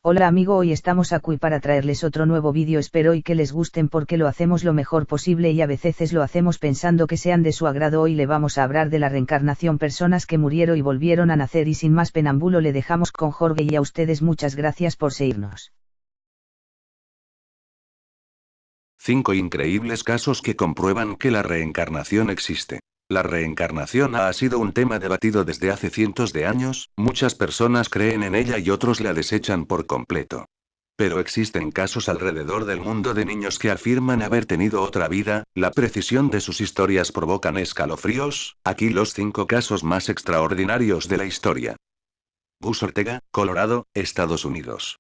Hola amigo, hoy estamos aquí para traerles otro nuevo vídeo, espero y que les gusten porque lo hacemos lo mejor posible y a veces lo hacemos pensando que sean de su agrado. Hoy le vamos a hablar de la reencarnación, personas que murieron y volvieron a nacer, y sin más preámbulo le dejamos con Jorge y a ustedes muchas gracias por seguirnos. 5 increíbles casos que comprueban que la reencarnación existe. La reencarnación ha sido un tema debatido desde hace cientos de años, muchas personas creen en ella y otros la desechan por completo. Pero existen casos alrededor del mundo de niños que afirman haber tenido otra vida, la precisión de sus historias provocan escalofríos. Aquí los 5 casos más extraordinarios de la historia. Gus Ortega, Colorado, Estados Unidos.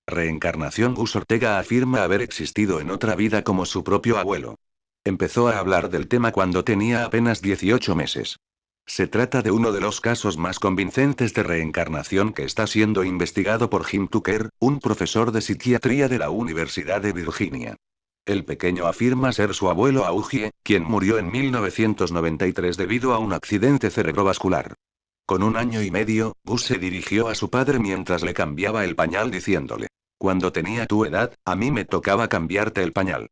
Reencarnación. Gus Ortega afirma haber existido en otra vida como su propio abuelo. Empezó a hablar del tema cuando tenía apenas 18 meses. Se trata de uno de los casos más convincentes de reencarnación que está siendo investigado por Jim Tucker, un profesor de psiquiatría de la Universidad de Virginia. El pequeño afirma ser su abuelo Augie, quien murió en 1993 debido a un accidente cerebrovascular. Con 1 año y medio, Gus se dirigió a su padre mientras le cambiaba el pañal diciéndole: "Cuando tenía tu edad, a mí me tocaba cambiarte el pañal".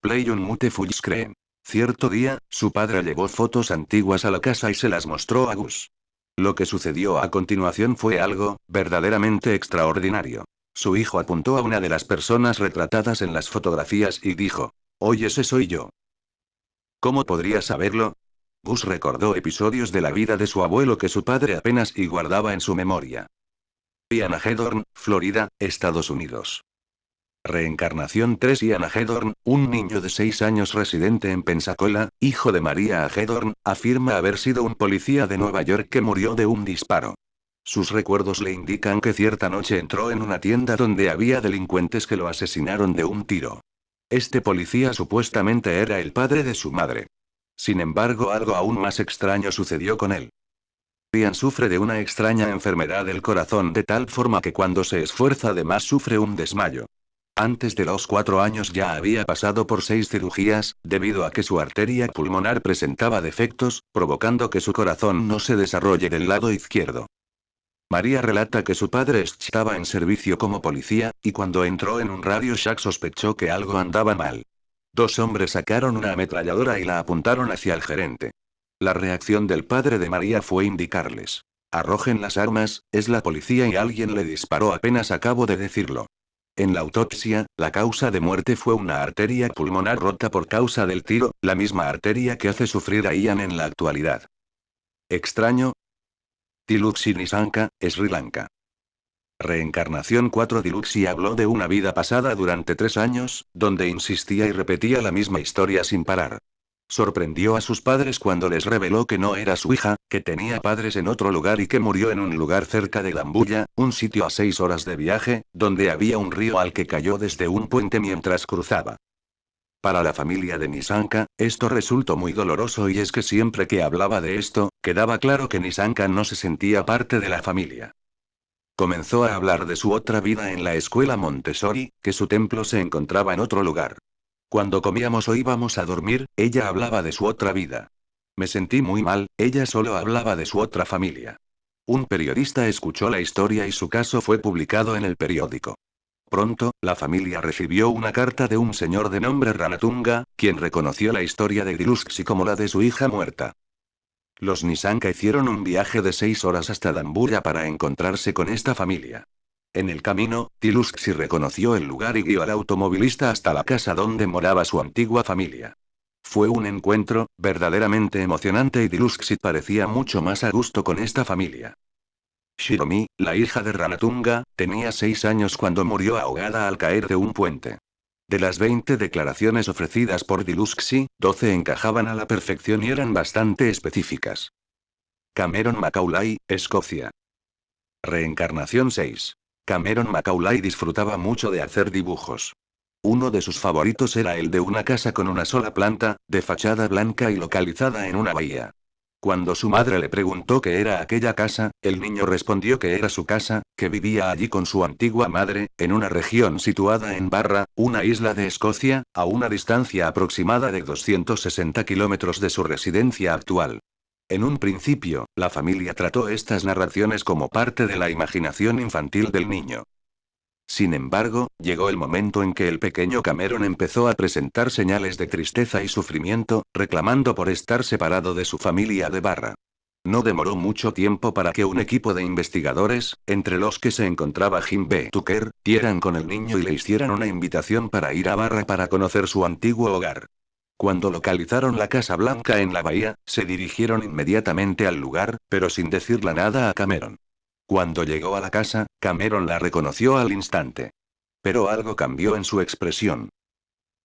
Play un mute creen. Cierto día, su padre llevó fotos antiguas a la casa y se las mostró a Gus. Lo que sucedió a continuación fue algo verdaderamente extraordinario. Su hijo apuntó a una de las personas retratadas en las fotografías y dijo: "Oye, ese soy yo". ¿Cómo podría saberlo? Gus recordó episodios de la vida de su abuelo que su padre apenas y guardaba en su memoria. Ian Hagedorn, Florida, Estados Unidos. Reencarnación 3. Ian Hagedorn, un niño de 6 años residente en Pensacola, hijo de María Hagedorn, afirma haber sido un policía de Nueva York que murió de un disparo. Sus recuerdos le indican que cierta noche entró en una tienda donde había delincuentes que lo asesinaron de un tiro. Este policía supuestamente era el padre de su madre. Sin embargo, algo aún más extraño sucedió con él. Ian sufre de una extraña enfermedad del corazón de tal forma que cuando se esfuerza de más sufre un desmayo. Antes de los 4 años ya había pasado por 6 cirugías, debido a que su arteria pulmonar presentaba defectos, provocando que su corazón no se desarrolle del lado izquierdo. María relata que su padre estaba en servicio como policía, y cuando entró en un Radio Shack sospechó que algo andaba mal. 2 hombres sacaron una ametralladora y la apuntaron hacia el gerente. La reacción del padre de María fue indicarles: "Arrojen las armas, es la policía y alguien le disparó, apenas acabo de decirlo". En la autopsia, la causa de muerte fue una arteria pulmonar rota por causa del tiro, la misma arteria que hace sufrir a Ian en la actualidad. ¿Extraño? Diluxi Nisanka, Sri Lanka. Reencarnación 4. Diluxi habló de una vida pasada durante 3 años, donde insistía y repetía la misma historia sin parar. Sorprendió a sus padres cuando les reveló que no era su hija, que tenía padres en otro lugar y que murió en un lugar cerca de Dambulla, un sitio a 6 horas de viaje, donde había un río al que cayó desde un puente mientras cruzaba. Para la familia de Nisanka, esto resultó muy doloroso, y es que siempre que hablaba de esto, quedaba claro que Nisanka no se sentía parte de la familia. Comenzó a hablar de su otra vida en la escuela Montessori, que su templo se encontraba en otro lugar. Cuando comíamos o íbamos a dormir, ella hablaba de su otra vida. Me sentí muy mal, ella solo hablaba de su otra familia. Un periodista escuchó la historia y su caso fue publicado en el periódico. Pronto, la familia recibió una carta de un señor de nombre Ranatunga, quien reconoció la historia de Diluxi como la de su hija muerta. Los Nisanka hicieron un viaje de 6 horas hasta Dambulla para encontrarse con esta familia. En el camino, Diluxi reconoció el lugar y guió al automovilista hasta la casa donde moraba su antigua familia. Fue un encuentro verdaderamente emocionante y Diluxi parecía mucho más a gusto con esta familia. Shiromi, la hija de Ranatunga, tenía 6 años cuando murió ahogada al caer de un puente. De las 20 declaraciones ofrecidas por Diluxi, 12 encajaban a la perfección y eran bastante específicas. Cameron Macaulay, Escocia. Reencarnación 6. Cameron Macaulay disfrutaba mucho de hacer dibujos. Uno de sus favoritos era el de una casa con una sola planta, de fachada blanca y localizada en una bahía. Cuando su madre le preguntó qué era aquella casa, el niño respondió que era su casa, que vivía allí con su antigua madre, en una región situada en Barra, una isla de Escocia, a una distancia aproximada de 260 kilómetros de su residencia actual. En un principio, la familia trató estas narraciones como parte de la imaginación infantil del niño. Sin embargo, llegó el momento en que el pequeño Cameron empezó a presentar señales de tristeza y sufrimiento, reclamando por estar separado de su familia de Barra. No demoró mucho tiempo para que un equipo de investigadores, entre los que se encontraba Jim B. Tucker, dieran con el niño y le hicieran una invitación para ir a Barra para conocer su antiguo hogar. Cuando localizaron la Casa Blanca en la bahía, se dirigieron inmediatamente al lugar, pero sin decirle nada a Cameron. Cuando llegó a la casa, Cameron la reconoció al instante. Pero algo cambió en su expresión.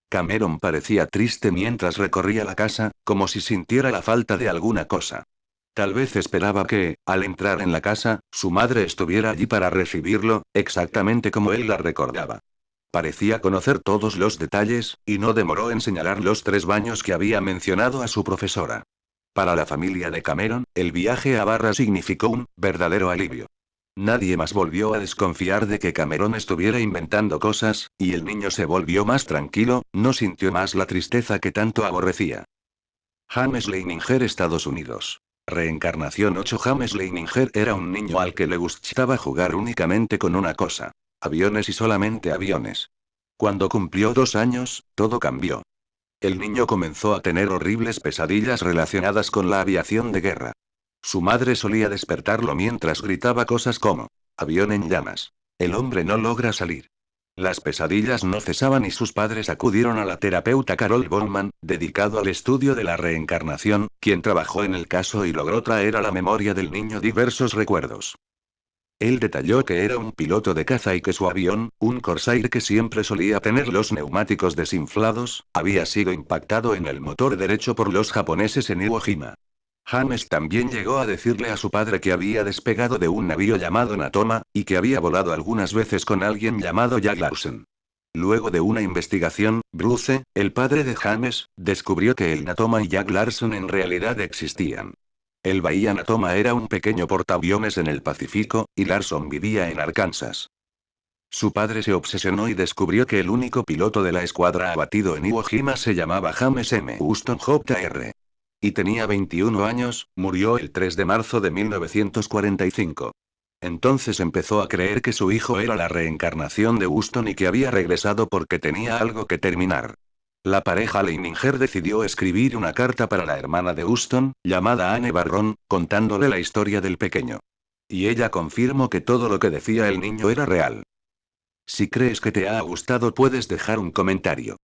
Cameron parecía triste mientras recorría la casa, como si sintiera la falta de alguna cosa. Tal vez esperaba que, al entrar en la casa, su madre estuviera allí para recibirlo, exactamente como él la recordaba. Parecía conocer todos los detalles, y no demoró en señalar los 3 baños que había mencionado a su profesora. Para la familia de Cameron, el viaje a Barra significó un verdadero alivio. Nadie más volvió a desconfiar de que Cameron estuviera inventando cosas, y el niño se volvió más tranquilo, no sintió más la tristeza que tanto aborrecía. James Leininger, Estados Unidos. Reencarnación 8. James Leininger era un niño al que le gustaba jugar únicamente con una cosa. Aviones y solamente aviones. Cuando cumplió 2 años, todo cambió. El niño comenzó a tener horribles pesadillas relacionadas con la aviación de guerra. Su madre solía despertarlo mientras gritaba cosas como: avión en llamas. El hombre no logra salir. Las pesadillas no cesaban y sus padres acudieron a la terapeuta Carol Bowman, dedicado al estudio de la reencarnación, quien trabajó en el caso y logró traer a la memoria del niño diversos recuerdos. Él detalló que era un piloto de caza y que su avión, un Corsair que siempre solía tener los neumáticos desinflados, había sido impactado en el motor derecho por los japoneses en Iwo Jima. James también llegó a decirle a su padre que había despegado de un navío llamado Natoma, y que había volado algunas veces con alguien llamado Jack Larson. Luego de una investigación, Bruce, el padre de James, descubrió que el Natoma y Jack Larson en realidad existían. El Bahía Natoma era un pequeño portaaviones en el Pacífico, y Larson vivía en Arkansas. Su padre se obsesionó y descubrió que el único piloto de la escuadra abatido en Iwo Jima se llamaba James M. Houston Jr. Y tenía 21 años, murió el 3 de marzo de 1945. Entonces empezó a creer que su hijo era la reencarnación de Houston y que había regresado porque tenía algo que terminar. La pareja Leininger decidió escribir una carta para la hermana de Houston, llamada Anne Barron, contándole la historia del pequeño. Y ella confirmó que todo lo que decía el niño era real. Si crees que te ha gustado, puedes dejar un comentario.